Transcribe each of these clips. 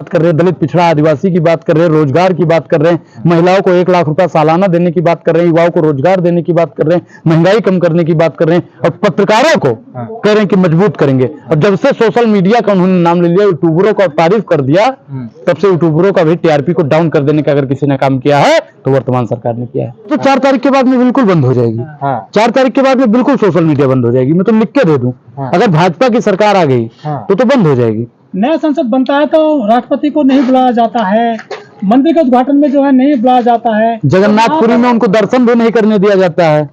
बात कर रहे हैं, दलित पिछड़ा आदिवासी की बात कर रहे हैं, रोजगार की बात कर रहे हैं, महिलाओं को 1 लाख रुपया सालाना देने की बात कर रहे हैं, युवाओं को रोजगार देने की बात कर रहे हैं, महंगाई कम करने की बात कर रहे हैं, और पत्रकारों को कह रहे हैं कि मजबूत करेंगे। और जब से सोशल मीडिया का उन्होंने नाम ले लिया, यूट्यूबरों का तारीफ कर दिया, तब से यूट्यूबरों का भी टीआरपी को डाउन कर देने का अगर किसी ने काम किया है तो वर्तमान सरकार ने किया है। तो 4 तारीख के बाद में बिल्कुल बंद हो जाएगी। 4 तारीख के बाद में बिल्कुल सोशल मीडिया बंद हो जाएगी। मैं तो लिख के दे दूं, अगर भाजपा की सरकार आ गई तो बंद हो जाएगी। नया संसद बनता है तो राष्ट्रपति को नहीं बुलाया जाता है, मंदिर के उद्घाटन में जो है नहीं बुलाया जाता है, जगन्नाथपुरी में उनको दर्शन भी नहीं करने दिया जाता है।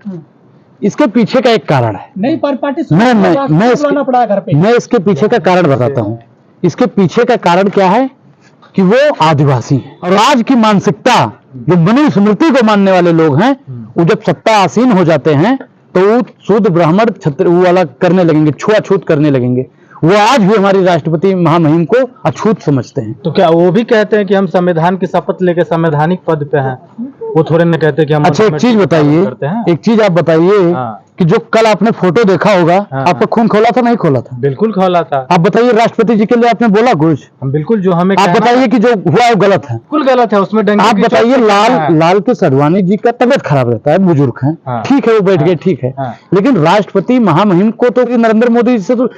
इसके पीछे का एक कारण है, नहीं पर पार्टी बुलाना पड़ा घर पे। मैं इसके पीछे का कारण बताता हूँ। इसके पीछे का कारण क्या है कि वो आदिवासी है, और आज की मानसिकता जो मनुस्मृति को मानने वाले लोग हैं, वो जब सत्ता आसीन हो जाते हैं तो वो शूद्र ब्राह्मण क्षत्रिय वो वाला करने लगेंगे, छुआछूत करने लगेंगे। वो आज भी हमारी राष्ट्रपति महामहिम को अछूत समझते हैं। तो क्या वो भी कहते हैं कि हम संविधान की शपथ लेके संवैधानिक पद पे हैं? वो थोड़े न कहते कि हम। अच्छा, एक चीज बताइए, एक चीज आप बताइए कि जो कल आपने फोटो देखा होगा, आपका खून खोला था नहीं खोला था? बिल्कुल खोला था। आप बताइए, राष्ट्रपति जी के लिए आपने बोला कुछ? हम बिल्कुल, जो हमें आप बताइए कि जो हुआ वो गलत है? बिल्कुल गलत है, उसमें आप बताइए। लाल के सडवानी जी का तबियत खराब रहता है, बुजुर्ग हैं, ठीक है, वो बैठ गए, ठीक है, लेकिन राष्ट्रपति महामहिम को तो नरेंद्र मोदी जी से तो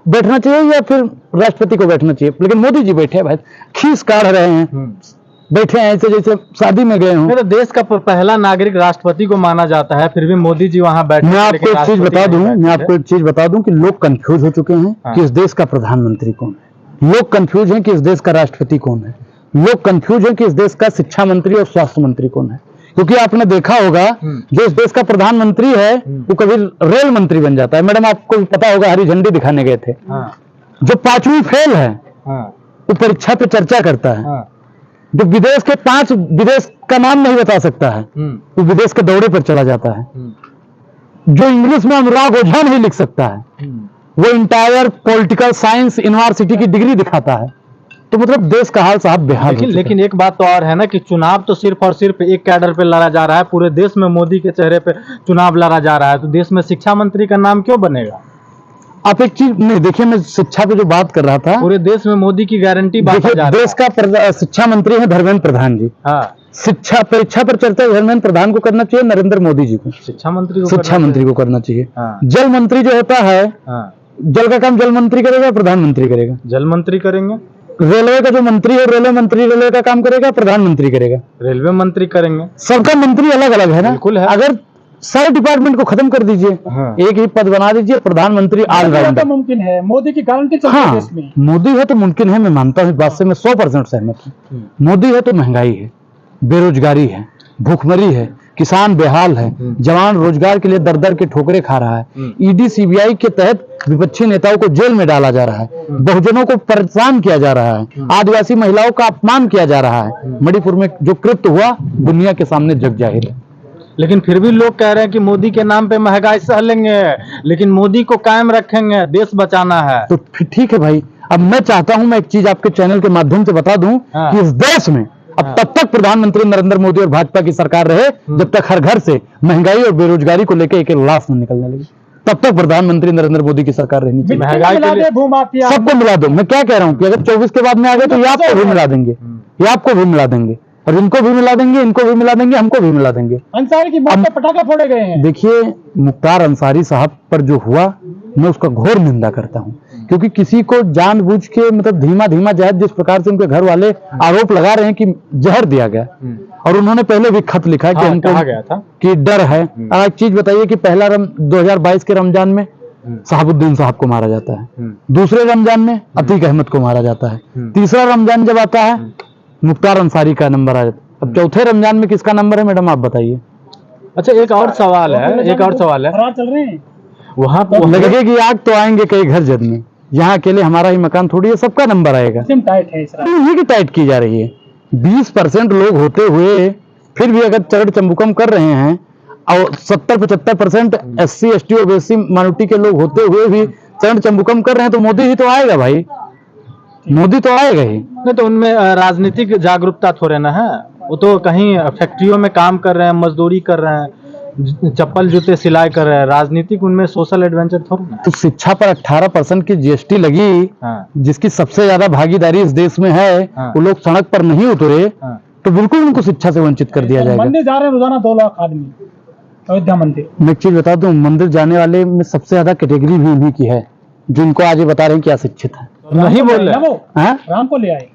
बैठना चाहिए या फिर राष्ट्रपति को बैठना चाहिए? लेकिन मोदी जी बैठे भाई, खीस काढ़ रहे हैं, बैठे हैं ऐसे जैसे शादी में गए हों। तो देश का पहला नागरिक राष्ट्रपति को माना जाता है, फिर भी मोदी जी वहां बैठे। मैं आपको एक चीज बता दूं कि लोग कंफ्यूज हो चुके हैं कि इस देश का प्रधानमंत्री कौन है, लोग कंफ्यूज हैं कि इस देश का राष्ट्रपति कौन है, लोग कंफ्यूज हैं कि इस देश का शिक्षा मंत्री और स्वास्थ्य मंत्री कौन है। क्योंकि आपने देखा होगा, जो इस देश का प्रधानमंत्री है वो कभी रेल मंत्री बन जाता है। मैडम, आपको पता होगा, हरी झंडी दिखाने गए थे। जो 5वीं फेल है वो परीक्षा पे चर्चा करता है। जो विदेश के 5 विदेश का नाम नहीं बता सकता है, वो विदेश के दौरे पर चला जाता है। जो इंग्लिश में अनुराग ओझा नहीं लिख सकता है, वो इंटायर पॉलिटिकल साइंस यूनिवर्सिटी की डिग्री दिखाता है। तो मतलब देश का हाल साहब बेहाल। लेकिन एक बात तो और है ना कि चुनाव तो सिर्फ और सिर्फ एक कैडर पे लड़ा जा रहा है। पूरे देश में मोदी के चेहरे पे चुनाव लड़ा जा रहा है, तो देश में शिक्षा मंत्री का नाम क्यों बनेगा? आप एक चीज नहीं देखिए, मैं शिक्षा पे जो बात कर रहा था, पूरे देश में मोदी की गारंटी देश का शिक्षा मंत्री है धर्मेंद्र प्रधान जी। शिक्षा परीक्षा पर चर्चा धर्मेंद्र प्रधान को करना चाहिए, नरेंद्र मोदी जी को शिक्षा मंत्री को करना चाहिए। जल मंत्री जो होता है, जल का काम जल मंत्री करेगा, प्रधानमंत्री करेगा। जल मंत्री करेंगे। रेलवे का जो मंत्री है, रेलवे मंत्री रेलवे का काम करेगा, प्रधानमंत्री करेगा। रेलवे मंत्री करेंगे। सबका मंत्री अलग अलग है ना? बिल्कुल है। अगर सारे डिपार्टमेंट को खत्म कर दीजिए, एक ही पद बना दीजिए, प्रधानमंत्री ऑलराउंडर। मुमकिन है, मोदी की गारंटी चलती है देश में। मोदी है तो मुमकिन है, मैं मानता हूँ, इस बात से मैं 100% सहमत हूँ। मोदी है तो महंगाई है, बेरोजगारी है, भूखमरी है, किसान बेहाल है, जवान रोजगार के लिए दर दर के ठोकरे खा रहा है, ईडी सीबीआई के तहत विपक्षी नेताओं को जेल में डाला जा रहा है, बहुजनों को परेशान किया जा रहा है, आदिवासी महिलाओं का अपमान किया जा रहा है। मणिपुर में जो कृत्य हुआ दुनिया के सामने जग जाहिर है। लेकिन फिर भी लोग कह रहे हैं कि मोदी के नाम पे महंगाई सह लेंगे, लेकिन मोदी को कायम रखेंगे, देश बचाना है। तो फिर ठीक है भाई। अब मैं चाहता हूं, मैं एक चीज आपके चैनल के माध्यम से बता दूं कि इस देश में अब तब तक प्रधानमंत्री नरेंद्र मोदी और भाजपा की सरकार रहे जब तक हर घर से महंगाई और बेरोजगारी को लेकर एक लाश न निकलने लगी, तब तक प्रधानमंत्री नरेंद्र मोदी की सरकार रहनी चाहिए। महंगाई के लिए सबको मिला दो। मैं क्या कह रहा हूँ कि अगर 24 के बाद में आ गए तो ये आपको भी मिला देंगे, ये आपको भी मिला देंगे, और इनको भी मिला देंगे, इनको भी मिला देंगे, हमको भी मिला देंगे। अंसारी की मौत पर पटाखे फोड़े गए हैं। देखिए, मुख्तार अंसारी साहब पर जो हुआ, मैं उसका घोर निंदा करता हूं, क्योंकि किसी को जानबूझ के मतलब धीमा धीमा जहर, जिस प्रकार से उनके घर वाले आरोप लगा रहे हैं कि जहर दिया गया, और उन्होंने पहले भी खत लिखा कि हमको कहा गया था कि डर है। एक चीज बताइए कि पहला 2022 के रमजान में शहाबुद्दीन साहब को मारा जाता है, दूसरे रमजान में अतीक अहमद को मारा जाता है, तीसरा रमजान जब आता है मुख्तार अंसारी का नंबर आ जाता है। अब चौथे रमजान में किसका नंबर है मैडम, आप बताइए। अच्छा, एक और सवाल है, चल रहे हैं वहाँ लगेगी आग तो आएंगे कई घर जलने। यहाँ अकेले हमारा ही मकान थोड़ी है, सबका नंबर आएगा। टाइट है, यही की टाइट की जा रही है। 20% लोग होते हुए फिर भी अगर चरण चंबुकम कर रहे हैं, और 70-75% SC ST और BC माइनॉरिटी के लोग होते हुए भी चरण चंबुकम कर रहे हैं, तो मोदी ही तो आएगा भाई, मोदी तो आएगा ही। नहीं तो उनमें राजनीतिक जागरूकता थोड़े ना है, वो तो कहीं फैक्ट्रियों में काम कर रहे हैं, मजदूरी कर रहे हैं, चप्पल जूते सिलाई कर रहे हैं, राजनीतिक उनमें सोशल एडवेंचर थोड़ी ना तो शिक्षा पर 18% की जीएसटी लगी, हाँ जिसकी सबसे ज्यादा भागीदारी इस देश में है, हाँ। वो लोग सड़क पर नहीं उतरे, हाँ। तो बिल्कुल उनको शिक्षा से वंचित कर दिया जाएगा। मंदिर जा रहे हैं रोजाना 2 लाख आदमी अयोध्या मंदिर। मैं एक चीज बता दूं, मंदिर जाने वाले में सबसे ज्यादा कैटेगरी भी उन्हीं की है, जिनको आज ये बता रहे हैं कि अशिक्षित है। नहीं बोल ना रहे वो हाँ? राम को ले आए।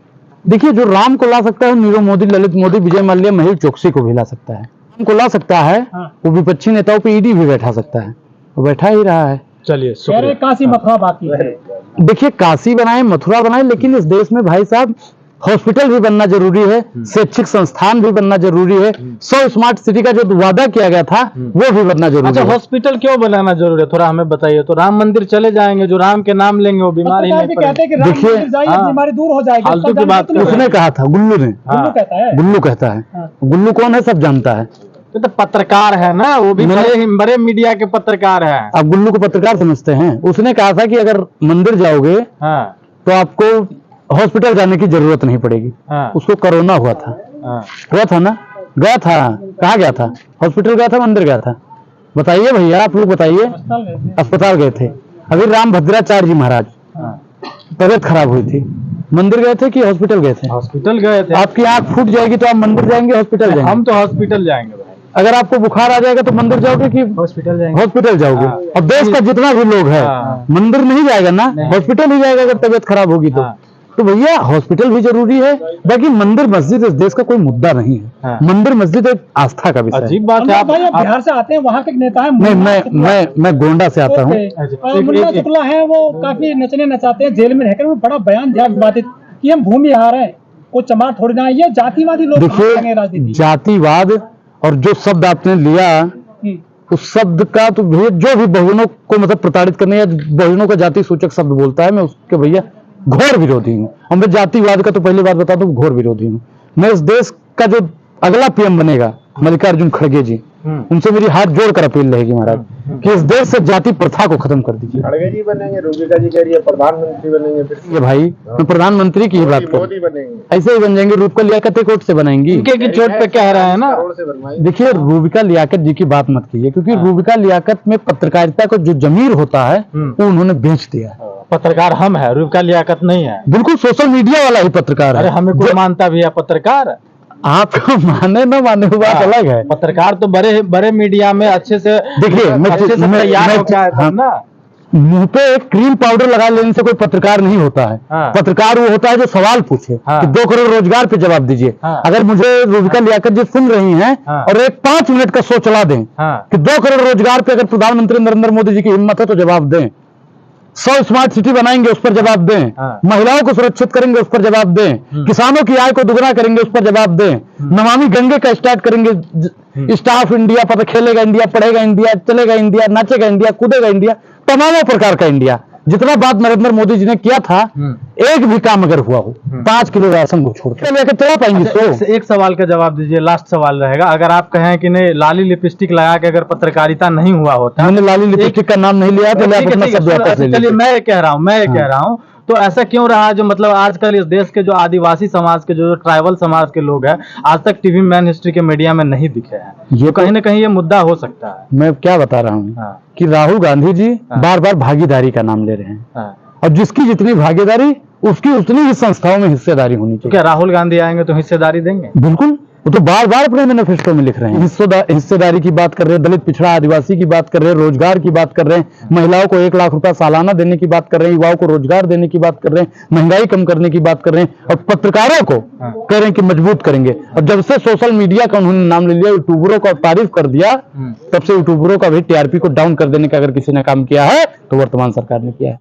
देखिए, जो राम को ला सकता है नीरव मोदी, ललित मोदी, विजय माल्या, महेश चोकसी को भी ला सकता है। राम को ला सकता है, हाँ। वो विपक्षी नेताओं पे ईडी भी बैठा सकता है, वो बैठा ही रहा है। चलिए कह रहे शुक्रिया। काशी मथुरा बाकी है। देखिए, काशी बनाए, मथुरा बनाए, लेकिन इस देश में भाई साहब हॉस्पिटल भी बनना जरूरी है, शैक्षिक संस्थान भी बनना जरूरी है, 100 स्मार्ट सिटी का जो वादा किया गया था वो भी बनना जरूरी अच्छा, है। हॉस्पिटल क्यों बनाना जरूरी है, थोड़ा हमें बताइए। तो राम मंदिर चले जाएंगे, जो राम के नाम लेंगे वो बीमार ही पत्रकार नहीं भी कहते हैं कि राम देखिए, मंदिर जाइए हाँ। बीमारी दूर हो जाएगी। फालतू उसका की बात जानते तो उसने कहा था, गुल्लू ने, गुल्लू कहता है। गुल्लू कहता है। हाँ। गुल्लू कौन है, सब जानता है। तो पत्रकार है ना, वो भी बड़े मीडिया के पत्रकार हैं। आप गुल्लू को पत्रकार समझते हैं? उसने कहा था कि अगर मंदिर जाओगे हाँ तो आपको हॉस्पिटल जाने की जरूरत नहीं पड़ेगी। हाँ उसको कोरोना हुआ था, हाँ। हुआ था ना, गया था, कहाँ गया था? हॉस्पिटल गया था, मंदिर गया था? बताइए भैया, आप लोग बताइए। अस्पताल गए थे। अस्पताल गए थे। अभी राम भद्राचार्य जी महाराज, हाँ। तबियत खराब हुई थी, मंदिर गए थे कि हॉस्पिटल गए थे? हॉस्पिटल गए थे। आपकी आंख फूट जाएगी तो आप मंदिर जाएंगे, हॉस्पिटल जाएंगे? हम तो हॉस्पिटल जाएंगे भाई। अगर आपको बुखार आ जाएगा तो मंदिर जाओगे कि हॉस्पिटल जाएंगे। हॉस्पिटल जाओगे? हाँ। और देश का जितना भी लोग है, हाँ। मंदिर नहीं जाएगा ना, हॉस्पिटल ही जाएगा अगर तबियत खराब होगी तो। हाँ। तो भैया हॉस्पिटल भी जरूरी है, बाकी मंदिर मस्जिद इस देश का कोई मुद्दा नहीं है। हाँ। मंदिर मस्जिद एक आस्था का विषय है। अजीब बात है। अनुराग भाई, आप बिहार से आते हैं, वहाँ के एक नेता है नहीं, मुन्ना शुक्ला। मैं गोंडा से आता हूँ। अच्छा, मुन्ना शुक्ला है, वो काफी नचने नचाते हैं, जेल में रहकर वो बड़ा बयान दिया विवादित कि हम भूमिहार हैं, वो चमार थोड़ी ना है। ये जातिवादी लोग कहाँ देखिए, जाएंगे राजनीति? जातिवाद और जो शब्द आपने लिया, हम्म। उस शब्द का तो भैया जो भी बहुजनों को मतलब प्रताड़ित करने या बहुजनों का जाति सूचक शब्द बोलता है, मैं उसके भैया घोर विरोधी हूँ। और मैं जातिवाद का तो पहली बात बता दूं, घोर विरोधी हूँ। मैं इस देश का जो अगला पीएम बनेगा, मल्लिकार्जुन खड़गे जी, उनसे मेरी हाथ जोड़कर अपील रहेगी महाराज कि इस देश से जाति प्रथा को खत्म कर दीजिए। खड़गे जी बनेंगे, रूबिका जी कह रही है प्रधानमंत्री बनेंगे, फिर ये भाई, मैं प्रधानमंत्री की ही बात कर, मोदी बनेंगे, ऐसे ही बन जाएंगे। रूबिका लियाकत एक वोट से बनाएंगी। इनके की चोट पे कह रहे हैं ना। करोड़ से बनवाएंगे। देखिए, रूबिका लियाकत जी की बात मत कीजिए, क्योंकि रूबिका लियाकत में पत्रकारिता का जो जमीर होता है वो उन्होंने बेच दिया है। पत्रकार हम है, रूबिका लियाकत नहीं है। बिल्कुल सोशल मीडिया वाला ही पत्रकार अरे है। हमें कोई मानता भी है पत्रकार। आपको माने न माने वो बात अलग है। पत्रकार तो बड़े बड़े मीडिया में अच्छे से देखिए, अच्छे से तैयार हो क्या है हाँ, तब ना। मुंह पे एक क्रीम पाउडर लगा लेने से कोई पत्रकार नहीं होता है। हाँ। पत्रकार वो होता है जो सवाल पूछे हाँ। कि 2 करोड़ रोजगार पे जवाब दीजिए। हाँ। अगर मुझे रूबिका लियाकत जी सुन रही हैं हाँ। और एक 5 मिनट का शो चला दें हाँ कि 2 करोड़ रोजगार पे अगर प्रधानमंत्री नरेंद्र मोदी जी की हिम्मत है तो जवाब दें, 100 स्मार्ट सिटी बनाएंगे उस पर जवाब दें, हाँ। महिलाओं को सुरक्षित करेंगे उस पर जवाब दें, किसानों की आय को दुगना करेंगे उस पर जवाब दें, नमामि गंगे का स्टार्ट करेंगे, स्टाफ इंडिया, पर खेलेगा इंडिया, पढ़ेगा इंडिया, चलेगा इंडिया, नाचेगा इंडिया, कूदेगा इंडिया, तमाम प्रकार का इंडिया। जितना बात नरेंद्र मोदी जी ने किया था, एक भी काम अगर हुआ हो, 5 किलो राशन को छोड़ के लेकर चला पाएंगे। अच्छा, एक सवाल का जवाब दीजिए, लास्ट सवाल रहेगा। अगर आप कहें कि नहीं लाली लिपस्टिक लगा के अगर पत्रकारिता नहीं हुआ होता, मैंने लाली लिपस्टिक का नाम नहीं लिया, पहले आप अपना शब्द वापस ले चलिए लीजिए। मैं कह रहा हूँ तो ऐसा क्यों रहा जो मतलब आजकल इस देश के जो आदिवासी समाज के जो ट्राइबल समाज के लोग हैं आज तक टीवी मैन हिस्ट्री के मीडिया में नहीं दिखे हैं? ये कहीं ना कहीं ये मुद्दा हो सकता है। मैं क्या बता रहा हूँ हाँ, कि राहुल गांधी जी हाँ। बार बार भागीदारी का नाम ले रहे हैं, हाँ। और जिसकी जितनी भागीदारी उसकी उतनी ही संस्थाओं में हिस्सेदारी होनी तो चाहिए। क्या राहुल गांधी आएंगे तो हिस्सेदारी देंगे? बिल्कुल, वो तो बार बार अपने मैनिफेस्टो में लिख रहे हैं। हिस्सेदारी की बात कर रहे हैं, दलित पिछड़ा आदिवासी की बात कर रहे हैं, रोजगार की बात कर रहे हैं, महिलाओं को 1 लाख रुपया सालाना देने की बात कर रहे हैं, युवाओं को रोजगार देने की बात कर रहे हैं, महंगाई कम करने की बात कर रहे हैं, और पत्रकारों को कह रहे हैं कि मजबूत करेंगे। और जब से सोशल मीडिया का उन्होंने नाम ले लिया, यूट्यूबरों का तारीफ कर दिया, तब से यूट्यूबरों का भी टीआरपी को डाउन कर देने का अगर किसी ने काम किया है तो वर्तमान सरकार ने किया है।